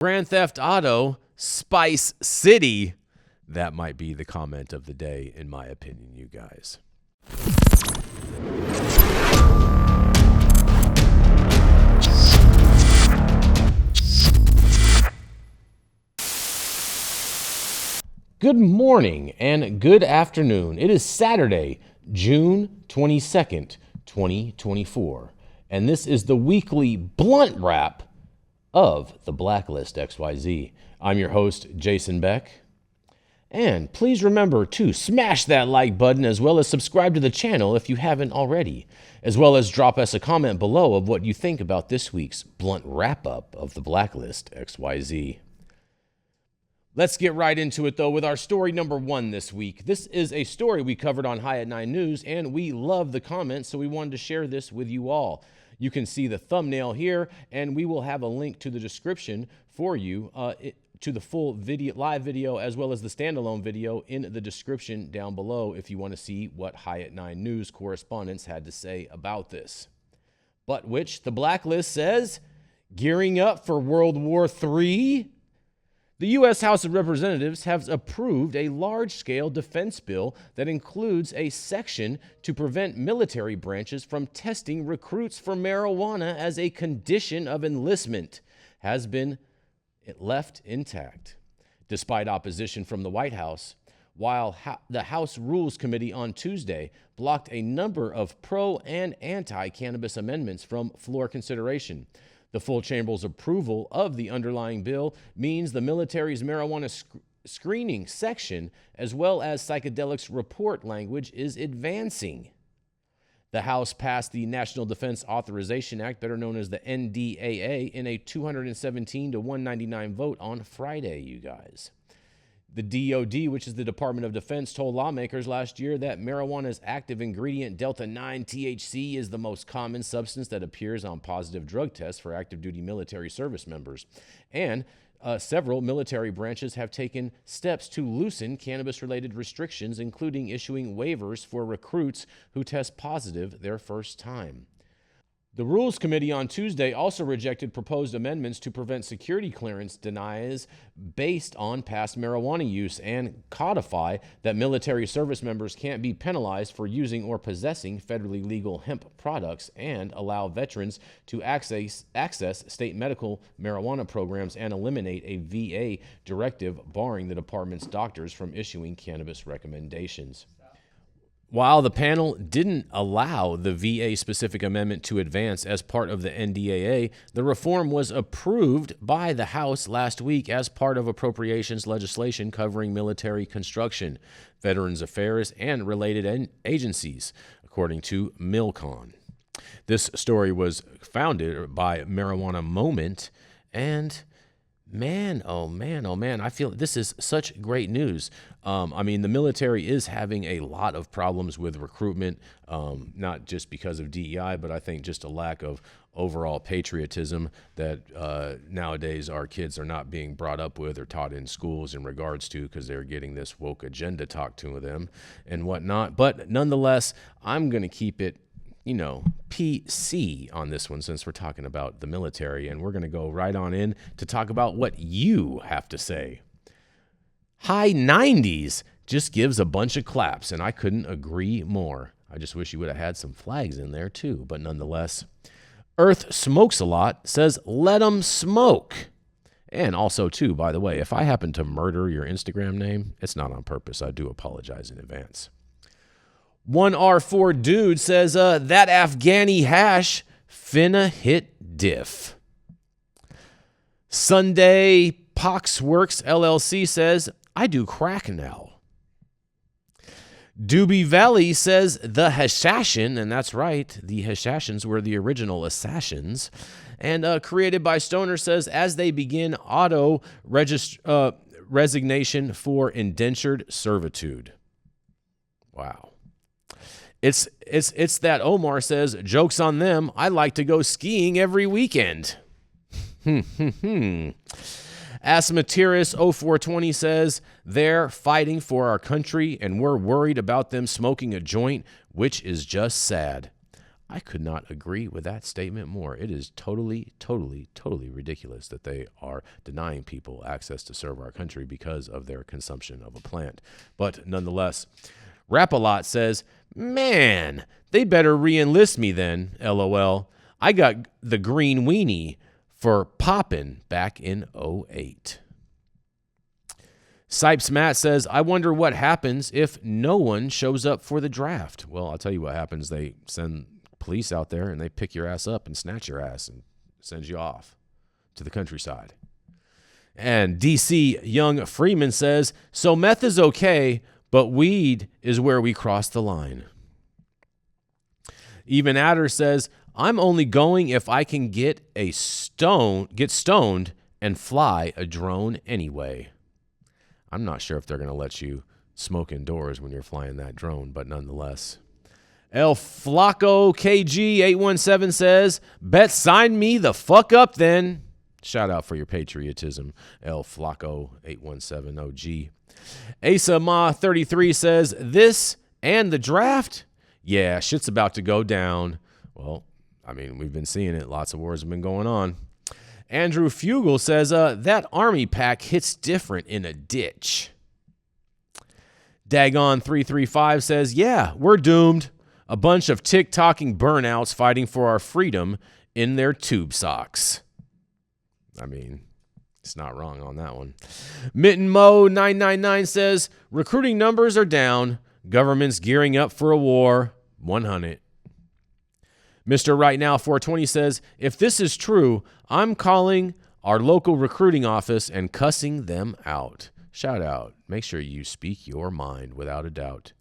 Grand Theft Auto, Spice City. That might be the comment of the day, in my opinion, you guys. Good morning and good afternoon. It is Saturday, June 22nd, 2024, and this is the weekly blunt wrap of the Blacklist XYZ. I'm your host, Jason Beck, and please remember to smash that like button as well as subscribe to the channel if you haven't already, as well as drop us a comment below of what you think about this week's blunt wrap-up of the Blacklist XYZ. Let's get right into it, though, with our story number one this week. This is a story we covered on High at 9 News, and we love the comments, so we wanted to share this with you all. You can see the thumbnail here, and we will have a link to the description for you to the full video, live video, as well as the standalone video in the description down below if you want to see what High at 9 News correspondents had to say about this. But which the Blacklist says, gearing up for World War III? The U.S. House of Representatives has approved a large-scale defense bill that includes a section to prevent military branches from testing recruits for marijuana as a condition of enlistment, has been left intact. Despite opposition from the White House, while the House Rules Committee on Tuesday blocked a number of pro- and anti-cannabis amendments from floor consideration. The full chamber's approval of the underlying bill means the military's marijuana screening section, as well as psychedelics report language, is advancing. The House passed the National Defense Authorization Act, better known as the NDAA, in a 217 to 199 vote on Friday, you guys. The DOD, which is the Department of Defense, told lawmakers last year that marijuana's active ingredient, Delta-9 THC, is the most common substance that appears on positive drug tests for active duty military service members. And several military branches have taken steps to loosen cannabis-related restrictions, including issuing waivers for recruits who test positive their first time. The Rules Committee on Tuesday also rejected proposed amendments to prevent security clearance denials based on past marijuana use and codify that military service members can't be penalized for using or possessing federally legal hemp products, and allow veterans to access state medical marijuana programs and eliminate a VA directive barring the department's doctors from issuing cannabis recommendations. While the panel didn't allow the VA-specific amendment to advance as part of the NDAA, the reform was approved by the House last week as part of appropriations legislation covering military construction, Veterans Affairs, and related agencies, according to Milcon. This story was founded by Marijuana Moment, and man, oh man, I feel this is such great news. I mean, the military is having a lot of problems with recruitment, not just because of DEI, but I think just a lack of overall patriotism that nowadays our kids are not being brought up with or taught in schools in regards to, because they're getting this woke agenda talked to them and whatnot. But nonetheless, I'm going to keep it PC on this one, since we're talking about the military, and we're going to go right on in to talk about what you have to say. High 90s just gives a bunch of claps, and I couldn't agree more. I just wish you would have had some flags in there too, but nonetheless. Earth Smokes a Lot says, let 'em smoke. And also too, by the way, if I happen to murder your Instagram name, it's not on purpose. I do apologize in advance. 1R4 Dude says, that Afghani hash finna hit diff. Sunday Poxworks LLC says, I do crack now. Doobie Valley says, the Hashashin, and that's right, the Hashashins were the original assassins. And Created by Stoner says, as they begin auto resignation for indentured servitude. Wow. It's that Omar says, joke's on them. I like to go skiing every weekend. Asthmatiris 0420 says, they're fighting for our country and we're worried about them smoking a joint, which is just sad. I could not agree with that statement more. It is totally, totally, totally ridiculous that they are denying people access to serve our country because of their consumption of a plant. But nonetheless, Rap-A-Lot says, man, they better re-enlist me then, LOL. I got the green weenie for poppin' back in '08. Sipes Matt says, I wonder what happens if no one shows up for the draft. Well, I'll tell you what happens. They send police out there and they pick your ass up and snatch your ass and send you off to the countryside. And DC Young Freeman says, so meth is okay, but weed is where we cross the line. Even Adder says, I'm only going if I can get stoned and fly a drone anyway. I'm not sure if they're going to let you smoke indoors when you're flying that drone, but nonetheless. El Flaco KG817 says, bet sign me the fuck up then. Shout out for your patriotism, El Flaco 817 OG. Asa Ma 33 says, this and the draft? Yeah, shit's about to go down. Well, I mean, we've been seeing it. Lots of wars have been going on. Andrew Fugel says, that army pack hits different in a ditch. Dagon 335 says, yeah, we're doomed. A bunch of tick-tocking burnouts fighting for our freedom in their tube socks. I mean, it's not wrong on that one. Mitten Mo 999 says, recruiting numbers are down. Government's gearing up for a war. 100. Mr. Right Now 420 says, if this is true, I'm calling our local recruiting office and cussing them out. Shout out. Make sure you speak your mind without a doubt.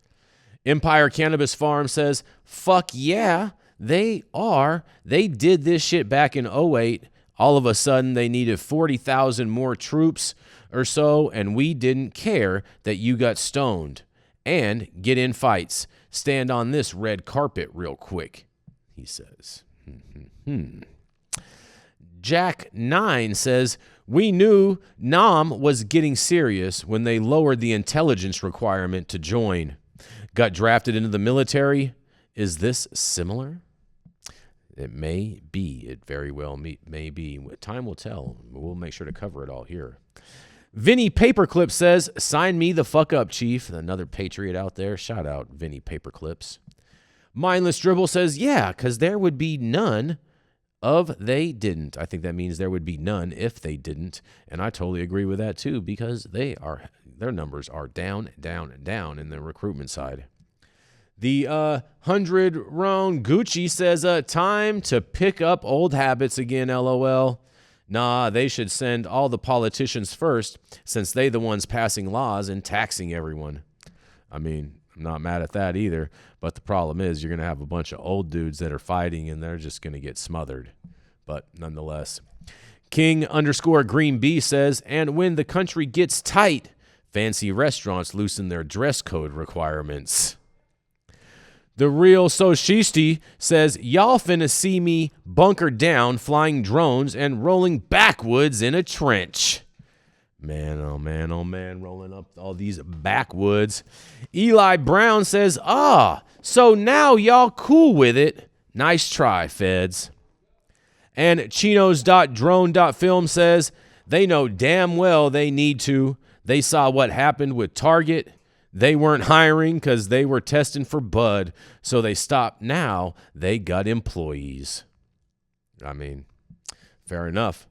Empire Cannabis Farm says, fuck yeah, they are. They did this shit back in '08. All of a sudden, they needed 40,000 more troops or so, and we didn't care that you got stoned. And get in fights. Stand on this red carpet real quick, he says. Jack 9 says, we knew Nam was getting serious when they lowered the intelligence requirement to join. Got drafted into the military. Is this similar? It may be. It very well may be. Time will tell. We'll make sure to cover it all here. Vinny Paperclip says, sign me the fuck up, Chief. Another patriot out there. Shout out, Vinny Paperclips. Mindless Dribble says, yeah, because there would be none of they didn't. I think that means there would be none if they didn't. And I totally agree with that, too, because their numbers are down, down, down in the recruitment side. The 100-round Gucci says, time to pick up old habits again, LOL. Nah, they should send all the politicians first, since they the ones passing laws and taxing everyone. I mean, I'm not mad at that either, but the problem is you're going to have a bunch of old dudes that are fighting, and they're just going to get smothered. But nonetheless, King_Green B says, and when the country gets tight, fancy restaurants loosen their dress code requirements. The Real Soshisti says, y'all finna see me bunker down flying drones and rolling backwoods in a trench. Man, oh man, oh man, rolling up all these backwoods. Eli Brown says, so now y'all cool with it. Nice try, feds. And Chinos.drone.film says, they know damn well they need to. They saw what happened with Target. They weren't hiring because they were testing for bud, so they stopped. Now they got employees. I mean, fair enough.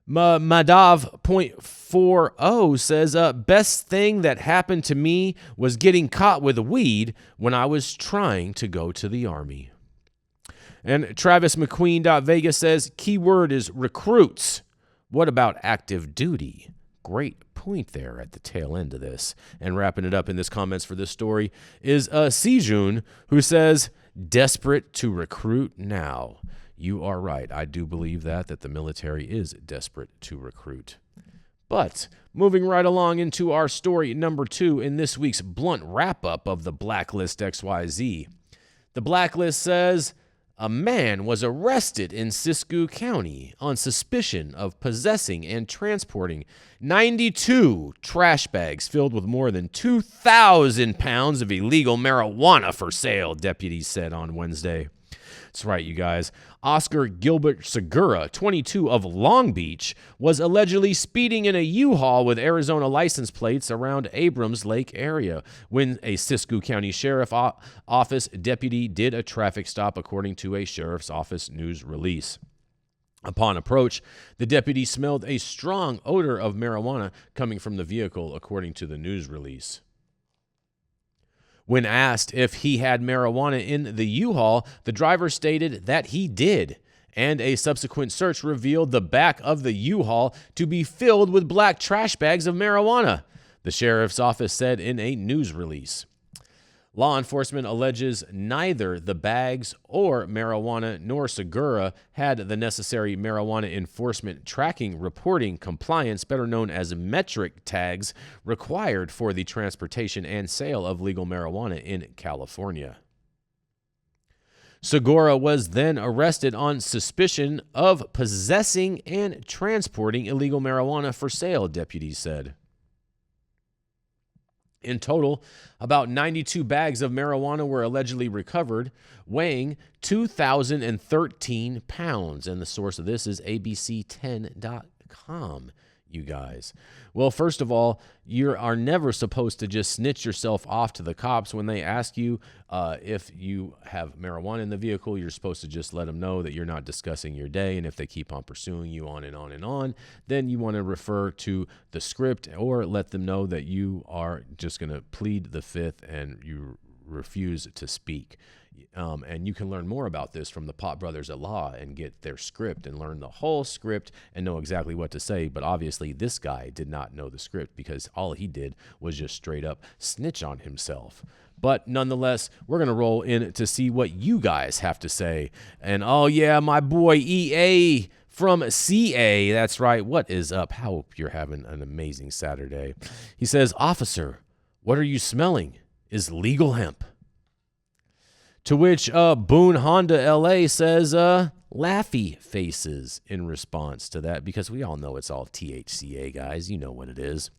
Madav.40 says, best thing that happened to me was getting caught with weed when I was trying to go to the Army. And Travis McQueen.Vegas says, keyword is recruits. What about active duty? Great point there at the tail end of this. And wrapping it up in this comments for this story is Sijun, who says, desperate to recruit now. You are right. I do believe that the military is desperate to recruit. But moving right along into our story number 2 in this week's blunt wrap-up of the Blacklist XYZ. The Blacklist says, a man was arrested in Siskiyou County on suspicion of possessing and transporting 92 trash bags filled with more than 2,000 pounds of illegal marijuana for sale, deputies said on Wednesday. That's right, you guys. Oscar Gilbert Segura, 22, of Long Beach, was allegedly speeding in a U-Haul with Arizona license plates around Abrams Lake area when a Siskiyou County Sheriff Office deputy did a traffic stop, according to a Sheriff's Office news release. Upon approach, the deputy smelled a strong odor of marijuana coming from the vehicle, according to the news release. When asked if he had marijuana in the U-Haul, the driver stated that he did, and a subsequent search revealed the back of the U-Haul to be filled with black trash bags of marijuana, the sheriff's office said in a news release. Law enforcement alleges neither the bags or marijuana nor Segura had the necessary marijuana enforcement tracking reporting compliance, better known as metric tags, required for the transportation and sale of legal marijuana in California. Segura was then arrested on suspicion of possessing and transporting illegal marijuana for sale, deputies said. In total, about 92 bags of marijuana were allegedly recovered, weighing 2,013 pounds. And the source of this is abc10.com, you guys. Well, first of all, you are never supposed to just snitch yourself off to the cops when they ask you if you have marijuana in the vehicle. You're supposed to just let them know that you're not discussing your day, and if they keep on pursuing you on and on and on, then you want to refer to the script or let them know that you are just going to plead the fifth and you refuse to speak. And you can learn more about this from the Pot Brothers at Law and get their script and learn the whole script and know exactly what to say. But obviously this guy did not know the script because all he did was just straight up snitch on himself. But nonetheless, we're going to roll in to see what you guys have to say. And oh yeah, my boy EA from CA, that's right. What is up? Hope you're having an amazing Saturday. He says, "Officer, what are you smelling? Is legal hemp." To which Boone Honda LA says, laughy faces in response to that, because we all know it's all THC-A, guys. You know what it is.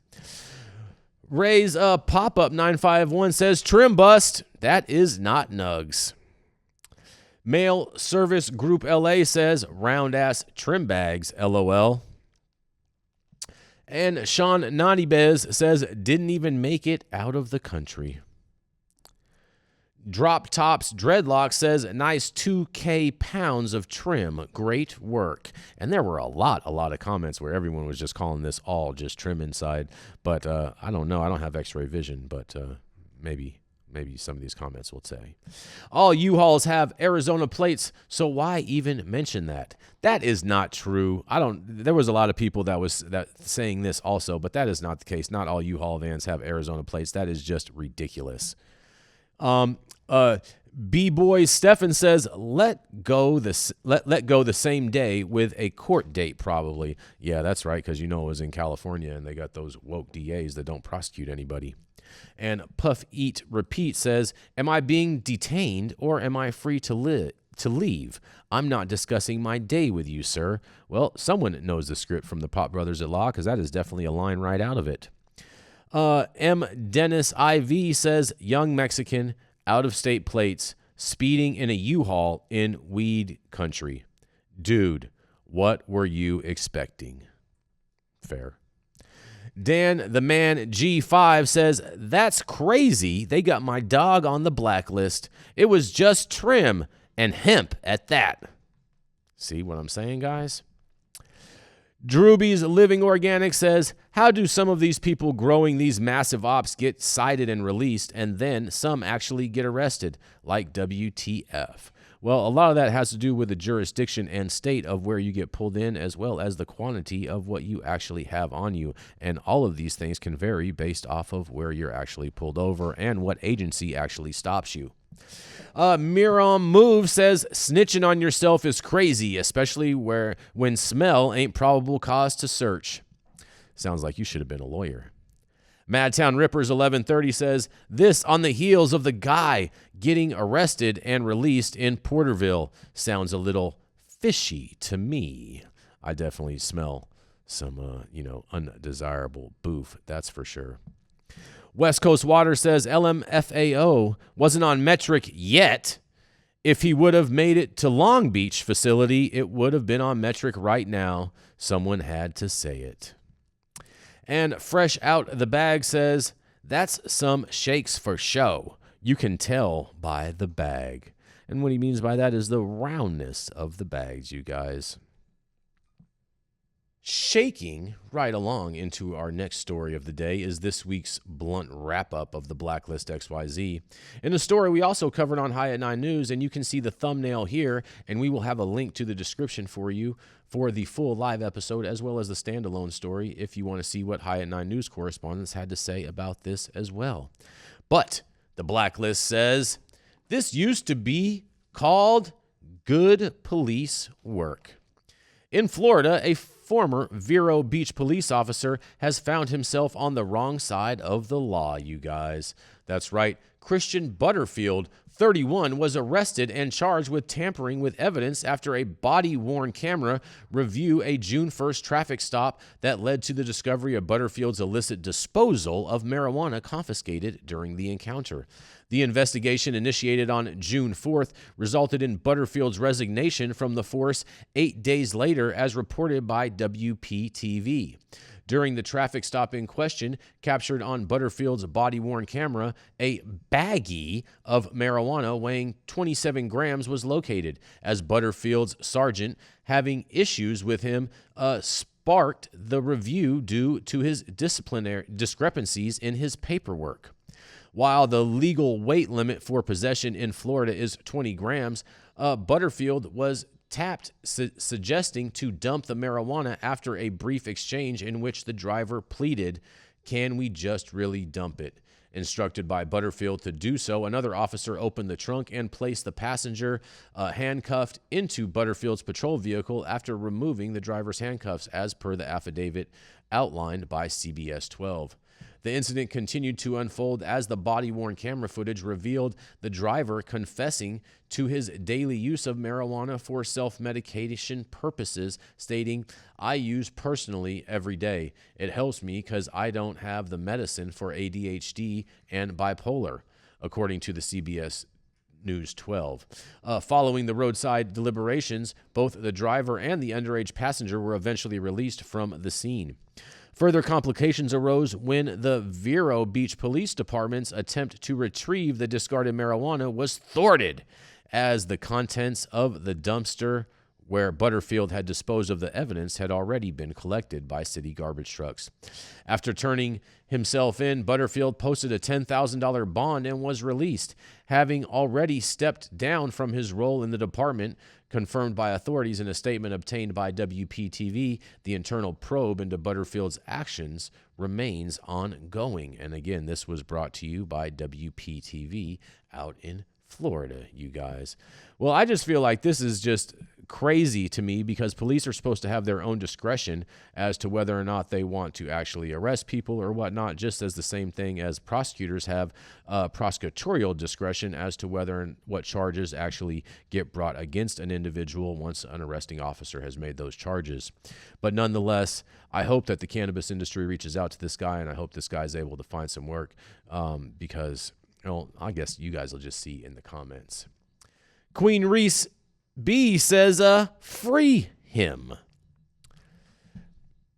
Ray's Pop-Up 951 says, trim bust. That is not nugs. Mail Service Group LA says, round-ass trim bags, LOL. And Sean Naughty Bez says, didn't even make it out of the country. Drop Tops Dreadlock says, nice 2K pounds of trim. Great work. And there were a lot of comments where everyone was just calling this all just trim inside. But I don't know. I don't have x-ray vision, but maybe some of these comments will say. All U-Hauls have Arizona plates, so why even mention that? That is not true. There was a lot of people that saying this also, but that is not the case. Not all U-Haul vans have Arizona plates. That is just ridiculous. B-Boy Stefan says, let go the same day with a court date, probably. Yeah, that's right, because it was in California, and they got those woke DAs that don't prosecute anybody. And Puff Eat Repeat says, am I being detained, or am I free to leave? I'm not discussing my day with you, sir. Well, someone knows the script from the Pot Brothers at Law, because that is definitely a line right out of it. M. Dennis IV says, young Mexican, out-of-state plates, speeding in a U-Haul in weed country. Dude, what were you expecting? Fair. Dan the Man G5 says, that's crazy. They got my dog on the blacklist. It was just trim and hemp at that. See what I'm saying, guys? Drewby's Living Organic says, how do some of these people growing these massive ops get cited and released, and then some actually get arrested, like WTF? Well, a lot of that has to do with the jurisdiction and state of where you get pulled in, as well as the quantity of what you actually have on you. And all of these things can vary based off of where you're actually pulled over and what agency actually stops you. Miram Move says, snitching on yourself is crazy, especially when smell ain't probable cause to search. Sounds like you should have been a lawyer. Madtown Rippers 1130 says, this on the heels of the guy getting arrested and released in Porterville. Sounds a little fishy to me. I definitely smell some, undesirable boof, that's for sure. West Coast Water says LMFAO wasn't on metric yet. If he would have made it to Long Beach facility, it would have been on Metric right now. Someone had to say it. And Fresh Out the Bag says, that's some shakes for show. You can tell by the bag. And what he means by that is the roundness of the bags, you guys. Shaking right along into our next story of the day is this week's blunt wrap-up of the Blacklist XYZ. In the story we also covered on High at 9 News, and you can see the thumbnail here, and we will have a link to the description for you for the full live episode as well as the standalone story if you want to see what High at 9 News correspondents had to say about this as well. But the Blacklist says, this used to be called good police work. In Florida, a former Vero Beach police officer has found himself on the wrong side of the law, you guys. That's right. Christian Butterfield, 31, was arrested and charged with tampering with evidence after a body-worn camera review a June 1st traffic stop that led to the discovery of Butterfield's illicit disposal of marijuana confiscated during the encounter. The investigation, initiated on June 4th, resulted in Butterfield's resignation from the force 8 days later, as reported by WPTV. During the traffic stop in question, captured on Butterfield's body-worn camera, a baggie of marijuana weighing 27 grams was located, as Butterfield's sergeant, having issues with him, sparked the review due to his disciplinary discrepancies in his paperwork. While the legal weight limit for possession in Florida is 20 grams, Butterfield was tapped, suggesting to dump the marijuana after a brief exchange in which the driver pleaded, "Can we just really dump it?" Instructed by Butterfield to do so, another officer opened the trunk and placed the passenger handcuffed into Butterfield's patrol vehicle after removing the driver's handcuffs, as per the affidavit outlined by CBS 12. The incident continued to unfold as the body-worn camera footage revealed the driver confessing to his daily use of marijuana for self-medication purposes, stating, "I use personally every day. It helps me because I don't have the medicine for ADHD and bipolar," according to the CBS News 12. Following the roadside deliberations, both the driver and the underage passenger were eventually released from the scene. Further complications arose when the Vero Beach Police Department's attempt to retrieve the discarded marijuana was thwarted, as the contents of the dumpster where Butterfield had disposed of the evidence had already been collected by city garbage trucks. After turning himself in, Butterfield posted a $10,000 bond and was released, having already stepped down from his role in the department. Confirmed by authorities in a statement obtained by WPTV, the internal probe into Butterfield's actions remains ongoing. And again, this was brought to you by WPTV out in Florida, you guys. Well, I just feel like this is just crazy to me, because police are supposed to have their own discretion as to whether or not they want to actually arrest people or whatnot, just as the same thing as prosecutors have prosecutorial discretion as to whether and what charges actually get brought against an individual once an arresting officer has made those charges. But nonetheless, I hope that the cannabis industry reaches out to this guy, and I hope this guy is able to find some work, because, well, I guess you guys will just see in the comments. Queen Reese B says, free him.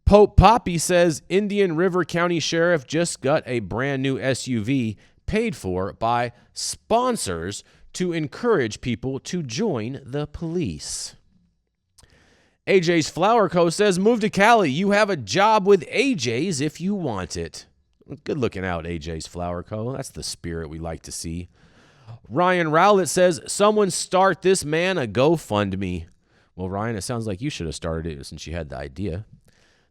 Pope Poppy says, Indian River County Sheriff just got a brand new SUV paid for by sponsors to encourage people to join the police. AJ's Flower Co. says, move to Cali. You have a job with AJ's if you want it. Good looking out, AJ's Flower Co. That's the spirit we like to see. Ryan Rowlett says, someone start this man a GoFundMe. Well, Ryan, it sounds like you should have started it since you had the idea.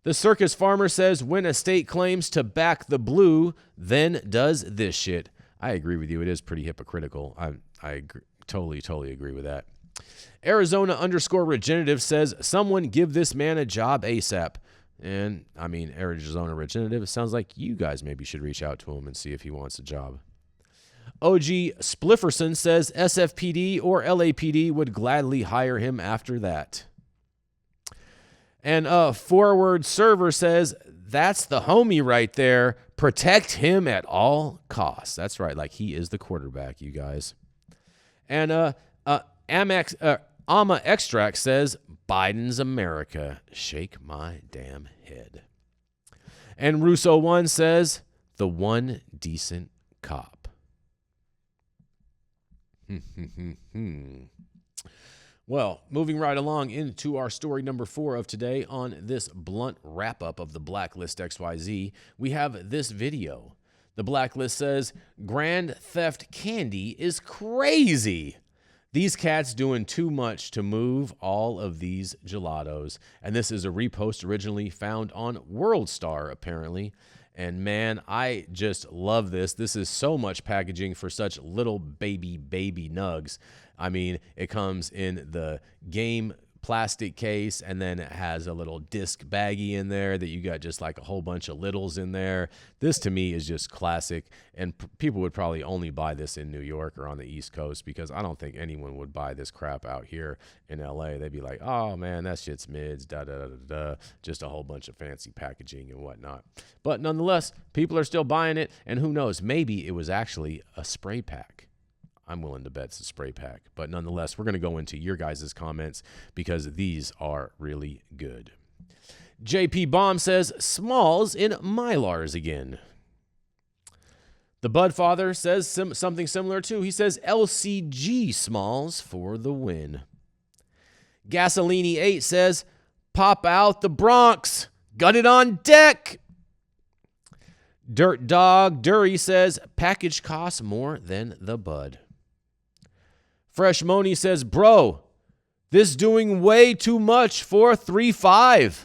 The Circus Farmer says, when a state claims to back the blue, then does this shit. I agree with you. It is pretty hypocritical. I agree, totally agree with that. Arizona_regenerative says, someone give this man a job ASAP. And, I mean, Arizona Regenerative, it sounds like you guys maybe should reach out to him and see if he wants a job. OG Splifferson says SFPD or LAPD would gladly hire him after that. And Forward Server says, that's the homie right there. Protect him at all costs. That's right, like he is the quarterback, you guys. And Ama Extract says, Biden's America. Shake my damn head. And Russo1 says, the one decent cop. Well, moving right along into our story number 4 of today on this blunt wrap-up of the Blacklist XYZ, we have this video. The Blacklist says, Grand Theft Candy is crazy. These cats doing too much to move all of these gelatos. And this is a repost originally found on WorldStar, apparently. And man, I just love this. This is so much packaging for such little baby nugs. I mean, it comes in the game plastic case, and then it has a little disc baggie in there that you got just like a whole bunch of littles in there. This to me is just classic, and people would probably only buy this in New York or on the East Coast, because I don't think anyone would buy this crap out here in LA. They'd be like, oh man, that shit's mids, just a whole bunch of fancy packaging and whatnot. But nonetheless, people are still buying it, and who knows, maybe it was actually a spray pack. I'm willing to bet it's a spray pack. But nonetheless, we're going to go into your guys' comments because these are really good. JP Bomb says, Smalls in Mylars again. The Budfather says something similar too. He says, LCG Smalls for the win. Gasolini8 says, pop out the Bronx. Got it on deck. Dirt Dog Dury says, package costs more than the bud. Fresh Moni says, bro, this doing way too much for 3.5.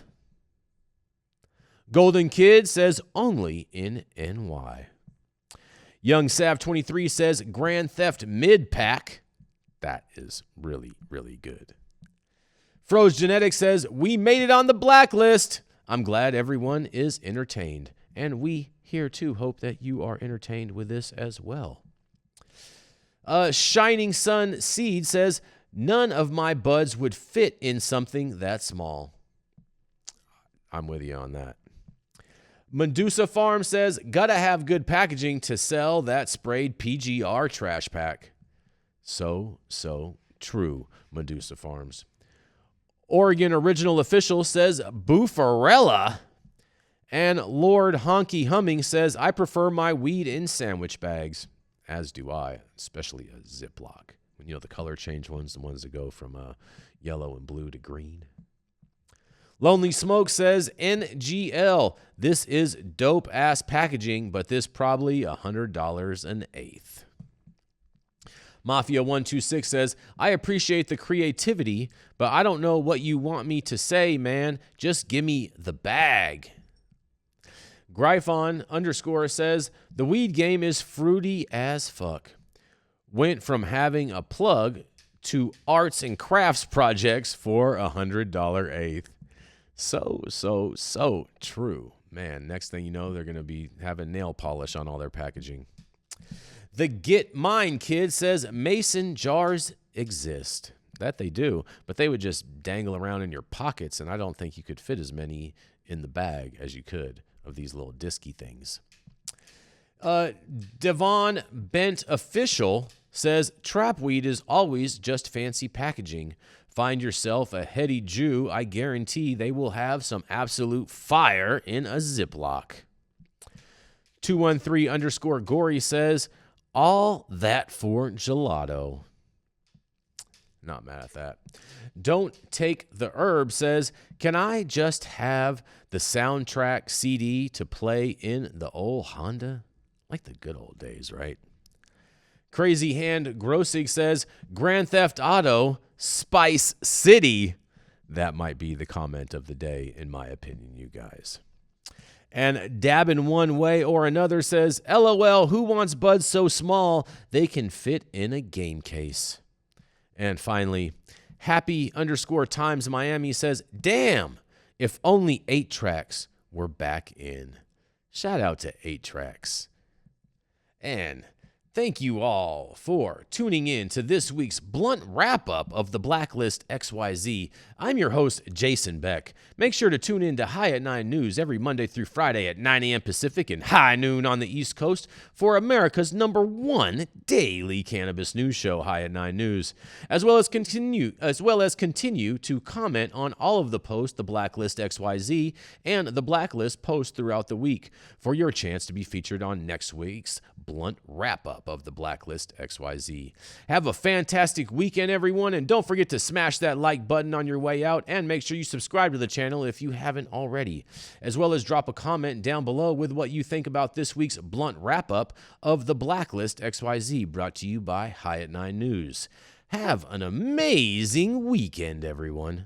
Golden Kid says, only in NY. Young Sav 23 says, Grand Theft Mid Pack. That is really, really good. Froze Genetics says, we made it on the Blacklist. I'm glad everyone is entertained. And we here too hope that you are entertained with this as well. Shining Sun Seed says, none of my buds would fit in something that small. I'm with you on that. Medusa Farm says, gotta have good packaging to sell that sprayed PGR trash pack. So true, Medusa Farms. Oregon Original Official says, Boofarella. And Lord Honky Humming says, I prefer my weed in sandwich bags. As do I, especially a Ziploc. You know, the color change ones, the ones that go from yellow and blue to green. Lonely Smoke says, NGL, this is dope-ass packaging, but this probably $100 an eighth. Mafia126 says, I appreciate the creativity, but I don't know what you want me to say, man. Just give me the bag. Gryphon _ says, the weed game is fruity as fuck. Went from having a plug to arts and crafts projects for $100 eighth. So true. Man, next thing you know, they're going to be having nail polish on all their packaging. The Get Mine Kid says, mason jars exist. That they do, but they would just dangle around in your pockets, and I don't think you could fit as many in the bag as you could of these little disky things. Devon Bent Official says, trap weed is always just fancy packaging. Find yourself a heady Jew, I guarantee they will have some absolute fire in a Ziploc. 213 _ Gory says, all that for gelato. Not mad at that. Don't Take the Herb says, can I just have the soundtrack CD to play in the old Honda? Like the good old days, right? Crazy Hand Grossig says, Grand Theft Auto, Spice City. That might be the comment of the day, in my opinion, you guys. And Dabbin' One Way or Another says, LOL, who wants buds so small they can fit in a game case? And finally, Happy _ Times Miami says, damn, if only 8 tracks were back in. Shout out to 8 tracks. And Thank you all for tuning in to this week's blunt wrap-up of the Blacklist XYZ. I'm your host, Jason Beck. Make sure to tune in to High at 9 News every Monday through Friday at 9 a.m. Pacific and high noon on the East Coast for America's #1 daily cannabis news show, High at 9 News, as well as continue to comment on all of the posts, the Blacklist XYZ and the Blacklist posts throughout the week for your chance to be featured on next week's blunt wrap-up of the Blacklist XYZ. Have a fantastic weekend, everyone, and don't forget to smash that like button on your way out, and make sure you subscribe to the channel if you haven't already, as well as drop a comment down below with what you think about this week's blunt wrap-up of the Blacklist XYZ, brought to you by High at 9 News. Have an amazing weekend, everyone.